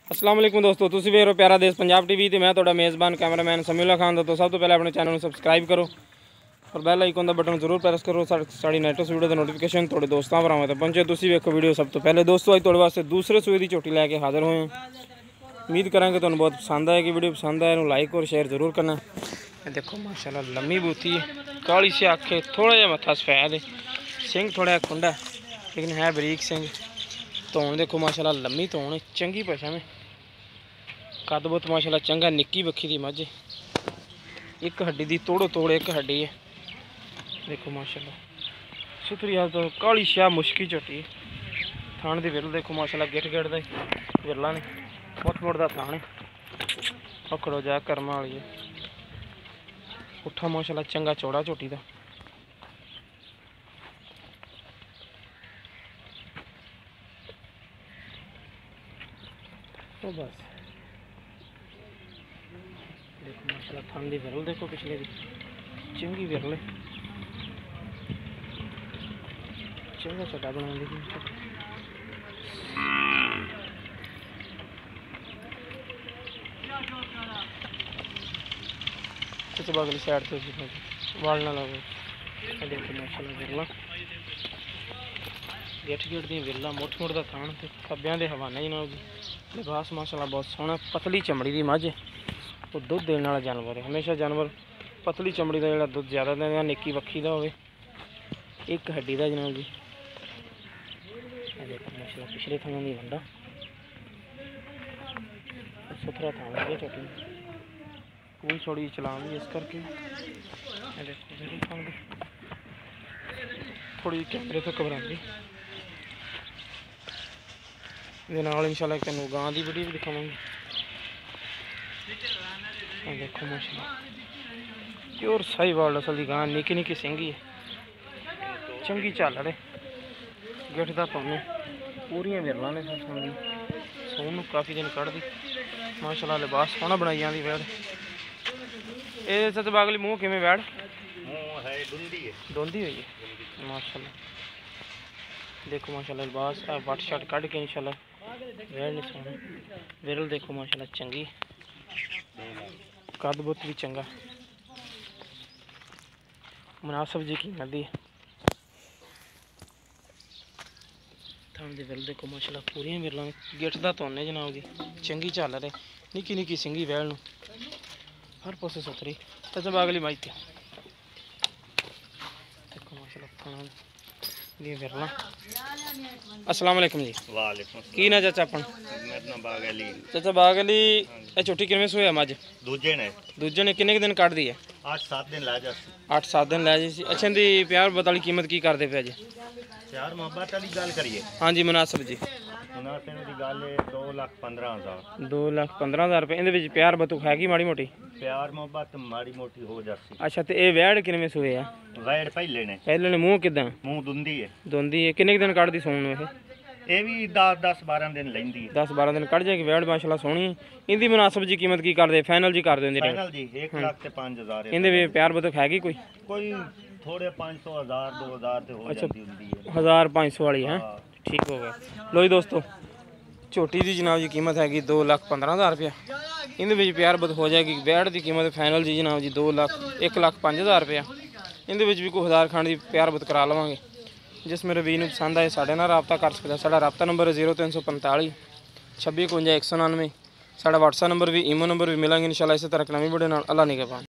अस्सलाम वालेकुम दोस्तों, तुसीं वेख रहे हो प्यारा देश पंजाब टीवी ते मैं तुहाडा मेज़बान कैमरामैन समीउल्लाह खान। तो सब तो पहले अपने चैनल को सबसक्राइब करो और बैल आइकन का बटन जरूर प्रेस करो साड़ी लेटेस्ट वीडियो की नोटिफिकेशन थोड़े दोस्तों भरावां तक पहुंचे। तुसीं वेखो वीडियो सब तो पहले। दोस्तों अज तुहाडे वास्ते दूसरे सूए की झोटी लैके हाज़र होए हैं। उम्मीद करांगे तुहानूं बहुत पसंद आएगी। वीडियो पसंद आए लाइक और शेयर जरूर करना। देखो माशाल्लाह लम्मी बूथी है, काली से आखे, थोड़ा जहा मत्था सफेद है, सिंह थोड़ा खुंडा लेकिन है बरीक सिंह। धौन देखो माशाल्लाह लम्मी धौन है, चंगी पशम है, कद बहुत माशाल्लाह चंगा। निक्की बखी दी मझ, एक हड्डी दी तोड़ो तोड़ एक हड्डी है। देखो माशाल्लाह सुथरी तो काली शाह मुश्की झोटी है। थान दी विरल देखो माशाल्लाह गिट गिट दा विरला ने मुठ मुठ दा थान है, पकड़ो जा कर्मा वाली है। उठा माशाल्लाह चंगा चौड़ा झोटी दा। तो बस देखो माशाल्लाह थान दी विरल देखो पिछले दी चंगी विरल है, चंगा चटा बना दी। कुछ बगली साइड से वाल ना लगो। देखो माशाल्लाह विरला गेट गेट दी विरला मुठ मुठ दा थान ते खब्बियां दे हवाने जनाब जी। लिबास माशाल्लाह बहुत सोहना, पतली चमड़ी दी मझ और दुध देने वाला जानवर है। हमेशा जानवर पतली चमड़ी का जो दुध ज़्यादा देगा, निक्की बखी का हो, एक हड्डी का जनाब जी। देखो माशाल्लाह पिछले थाना की वंडा सुथरा थाना है छोटी, कोई छोड़ी चलान भी इस करके। देखो थोड़ी कैमरे तो घबराती इंशाल्लाह तेन गां की वीडियो भी दिखावांगे। देखो माशाल्लाह प्योर साहिवाल असल की गां, निक्की निक्की सिंगी है, चंगी झालड़ है, गिठ दा पौने पूरियां विरलां ने सोन काफ़ी दिन कढ़ दी माशाल्लाह। लिबास सोहना बनाई जाती वैड़। ये सच बागली मूँह किवें वैड़ दोंदी हुई है माशाल्लाह। देखो माशाल्लाह लिबास वट शट कढ़ के इंशाल्लाह वैड़ ने सोने विरल देखो माशाल्लाह चंगी, कद बुत भी चंगा, मुनासिब जी कीमत दी। थान दे विरल देखो माशाल्लाह पूरियां विरलां गिठ दा तोने जनाब जी, चंगी झालर है, निक्की निक्की सिंगी वैल नूं हर पासे सुथरी। चाचा बागली माई ते देखो माशाल्लाह थान दी विरलां। अस्सलाम वालेकुम जी। वालेकुम की ना चाचा अपन? मेरा नाम बाग अली। चाचा बाग अली ये छोटी किवें सोया मझ? दूजे ने किन्ने दिन कढ़ दी है? 8-7 दिन ला जा। 8-7 दिन लै जी। अच्छा इहदी प्यार बताली कीमत की करदे पे जी? प्यार मोहब्बत वाली गल करिए। हाँ जी मुनासिब जी। मुनासिब दी गल है 2,15,000। 2,15,000 रुपये। इहदे विच प्यार बतुक हैगी माड़ी मोटी? प्यार मोहब्बत माड़ी मोटी हो जाती। अच्छा तो ये वैड़ किनवे सूए है? वैड़ पहले ने मूँह किदा? मूँह दुंदी है। दोंदी है। किन्ने दिन कढ़दी सून में? ये भी 10-12 दिन लेंदी है। 10-12 दिन कढ़ जाएगी वैड़ माशाल्लाह सोहनी। इहदी मुनासिब जी कीमत की करदे? फाइनल जी कर देंगे? फाइनल जी 1,05,000। इहदे विच प्यार बतुक हैगी कोई? कोई थोड़े 500,000 2,000 ते हो जाती हुंदी है। 1,500 वाली है, ठीक हो गया। लो जी दोस्तों झोटी की जनाब जी कीमत हैगी 2,15,000 रुपया। इहदे विच प्यार बत हो जाएगी। वैड़ की कीमत फाइनल जी जनाब जी 1,05,000 रुपया। इहदे विच भी कोई 1000 खंड की प्यार बत करा लवांगे। जिस मेरे वीर नूं पसंद आए साडे नाल राबता कर सकदा। साडा राबता नंबर है 0345 26 51 199। साडा व्हाट्सएप नंबर भी ईमो नंबर भी मिलांगे इंशाल्लाह इस तरह नवीं वीडियो नाल। अल्लाह निगहबान।